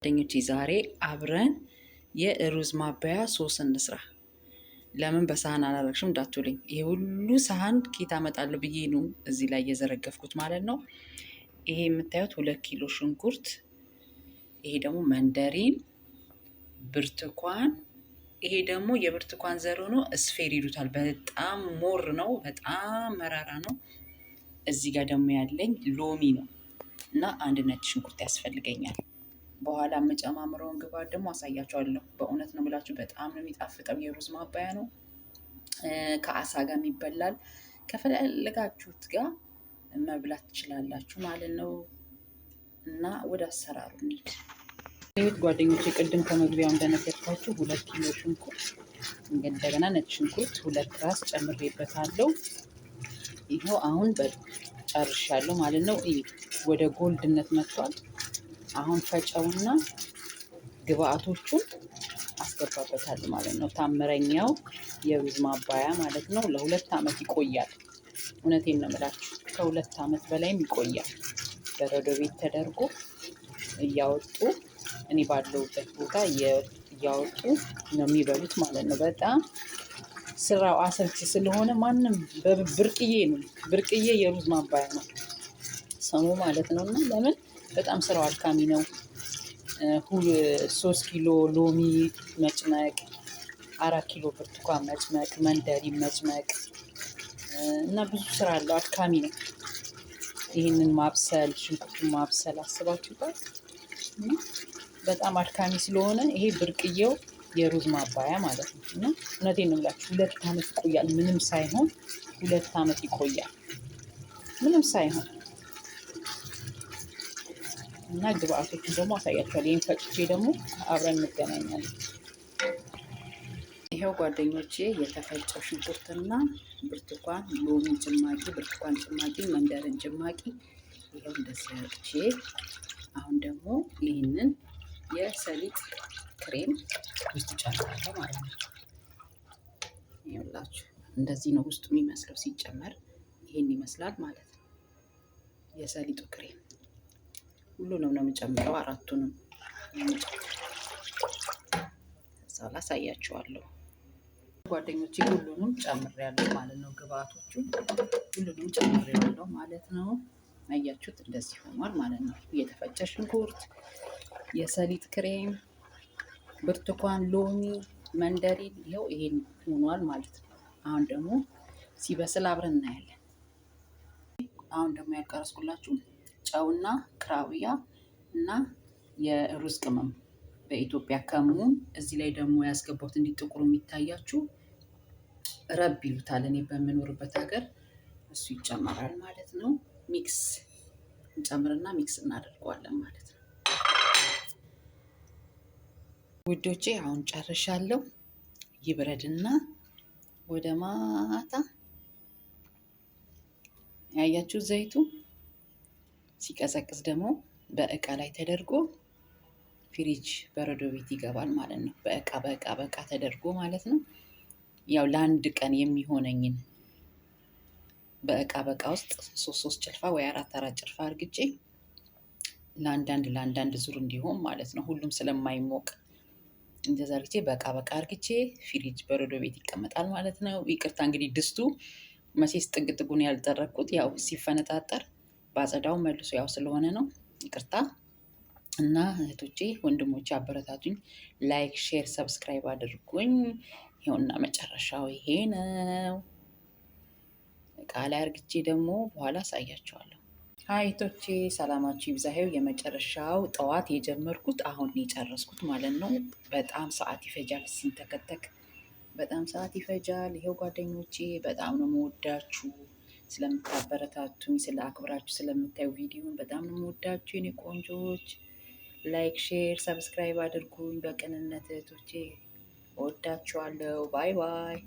ጓደኞቼ ዛሬ አብረን የሩዝ ማባያ ሶስ እንስራ። ለምን በሳህን አላረግሽም እንዳትሉኝ፣ ይሄ ሁሉ ሳህን ኬት አመጣለሁ ብዬ ነው እዚህ ላይ እየዘረገፍኩት ማለት ነው። ይሄ የምታዩት 2 ኪሎ ሽንኩርት፣ ይሄ ደግሞ መንደሪን፣ ብርቱካን፣ ይሄ ደግሞ የብርቱካን ዘር ሆኖ እስፌር ይሉታል። በጣም ሞር ነው፣ በጣም መራራ ነው። እዚህ ጋር ደግሞ ያለኝ ሎሚ ነው እና አንድ ነጭ ሽንኩርት ያስፈልገኛል። በኋላ የምጨማምረውን ግብአት ደግሞ አሳያቸዋለሁ። በእውነት ነው ብላችሁ በጣም ነው የሚጣፍጠው። የሩዝ ማባያ ነው። ከአሳ ጋር ይበላል። ከፈለጋችሁት ጋር መብላት ትችላላችሁ ማለት ነው። እና ወደ አሰራሩ እንሂድ። ይሄት ጓደኞቼ ቅድም ከመግቢያው እንደነገርኳችሁ 2 ኪሎ ሽንኩርት እንደገና ነጭ ሽንኩርት 2 ራስ ጨምሬበታለሁ። ይኸው አሁን ጨርሻለሁ ማለት ነው። ወደ ጎልድነት መጥቷል። አሁን ፈጨውና ግብአቶቹን አስገባበታለሁ ማለት ነው። ታምረኛው የሩዝ ማባያ ማለት ነው። ለ2 ዓመት ይቆያል። እውነቴን ነው የምላችሁ፣ ከ2 ዓመት በላይም ይቆያል። በረዶ ቤት ተደርጎ እያወጡ እኔ ባለሁበት ቦታ እያወጡ ነው የሚበሉት ማለት ነው። በጣም ስራው አሰልቺ ስለሆነ ማንም ብርቅዬ ነው፣ ብርቅዬ የሩዝ ማባያ ነው ስሙ ማለት ነው። እና ለምን በጣም ስራው አድካሚ ነው። 3 ኪሎ ሎሚ መጭመቅ፣ 4 ኪሎ ብርቱካን መጭመቅ፣ መንደሪን መጭመቅ እና ብዙ ስራ አለው። አድካሚ ነው። ይህንን ማብሰል፣ ሽንኩርቱን ማብሰል አስባችሁታል። በጣም አድካሚ ስለሆነ ይሄ ብርቅዬው የሩዝ ማባያ ማለት ነው። እና እውነቴን ነው የምላችሁ 2 ዓመት ይቆያል። ምንም ሳይሆን 2 ዓመት ይቆያል፣ ምንም ሳይሆን። እና ግብአቶቹን ደግሞ አሳያችኋለሁ። ይሄን ፈጭቼ ደግሞ አብረን እንገናኛለን። ይሄው ጓደኞቼ የተፈጨው ሽንኩርትና ብርቱካን፣ ሎሚ ጭማቂ፣ ብርቱካን ጭማቂ፣ መንደርን ጭማቂ ይሄው እንደዚህ አድርጌ አሁን ደግሞ ይህንን የሰሊጥ ክሬም ውስጥ ጨምራለሁ ማለት ነው። ይኸውላችሁ እንደዚህ ነው ውስጡ የሚመስለው። ሲጨመር ይሄን ይመስላል ማለት ነው። የሰሊጡ ክሬም ሁሉንም ነው የምጨምረው፣ 4ቱንም እዛው ላሳያችኋለሁ ጓደኞቼ። ሁሉንም ጨምሬያለሁ ማለት ነው። ግብአቶቹን ሁሉንም ጨምሬያለሁ ማለት ነው። አያችሁት? እንደዚህ ሆኗል ማለት ነው። የተፈጨ ሽንኩርት፣ የሰሊጥ ክሬም፣ ብርቱካን፣ ሎሚ፣ መንደሪን ይኸው ይሄን ሆኗል ማለት ነው። አሁን ደግሞ ሲበስል አብረን እናያለን። አሁን ደግሞ ያቀረስኩላችሁ ጨውና ክራውያ እና የሩዝ ቅመም በኢትዮጵያ ከሙን። እዚህ ላይ ደግሞ ያስገባሁት እንዲህ ጥቁሩ የሚታያችሁ ረብ ይሉታል እኔ በምኖርበት ሀገር፣ እሱ ይጨመራል ማለት ነው። ሚክስ እንጨምርና ሚክስ እናደርገዋለን ማለት ነው። ውዶቼ አሁን ጨርሻለሁ። ይብረድና ወደ ማታ ያያችሁ ዘይቱ ሲቀዘቅዝ ደግሞ በእቃ ላይ ተደርጎ ፍሪጅ በረዶ ቤት ይገባል ማለት ነው። በእቃ ተደርጎ ማለት ነው። ያው ለአንድ ቀን የሚሆነኝን በእቃ ውስጥ 3 ጭልፋ ወይ 4 ጭልፋ አርግጬ ለአንዳንድ ዙር እንዲሆን ማለት ነው። ሁሉም ስለማይሞቅ እንደዛ አርግቼ በእቃ አርግቼ ፍሪጅ በረዶ ቤት ይቀመጣል ማለት ነው። ይቅርታ እንግዲህ ድስቱ መቼስ ጥጉን ያልጠረኩት ያው ሲፈነጣጠር ባጸዳው መልሶ ያው ስለሆነ ነው። ይቅርታ። እና እህቶቼ ወንድሞቼ አበረታቱኝ። ላይክ፣ ሼር፣ ሰብስክራይብ አድርጉኝ። ይኸውና መጨረሻው ይሄ ነው። እቃ ላይ አርግቼ ደግሞ በኋላ አሳያቸዋለሁ። እህቶቼ ሰላማችሁ ይብዛ። ይኸው የመጨረሻው ጠዋት የጀመርኩት አሁን የጨረስኩት ማለት ነው። በጣም ሰዓት ይፈጃል ሲንተከተክ፣ በጣም ሰዓት ይፈጃል። ይኸው ጓደኞቼ በጣም ነው የምወዳችሁ። ስለምታበረታቱኝ፣ ስለ አክብራችሁ ስለምታዩ ቪዲዮን በጣም ነው የምወዳችሁ የኔ ቆንጆች። ላይክ፣ ሼር፣ ሰብስክራይብ አድርጉኝ በቅንነት እህቶቼ። እወዳችኋለሁ። ባይ ባይ።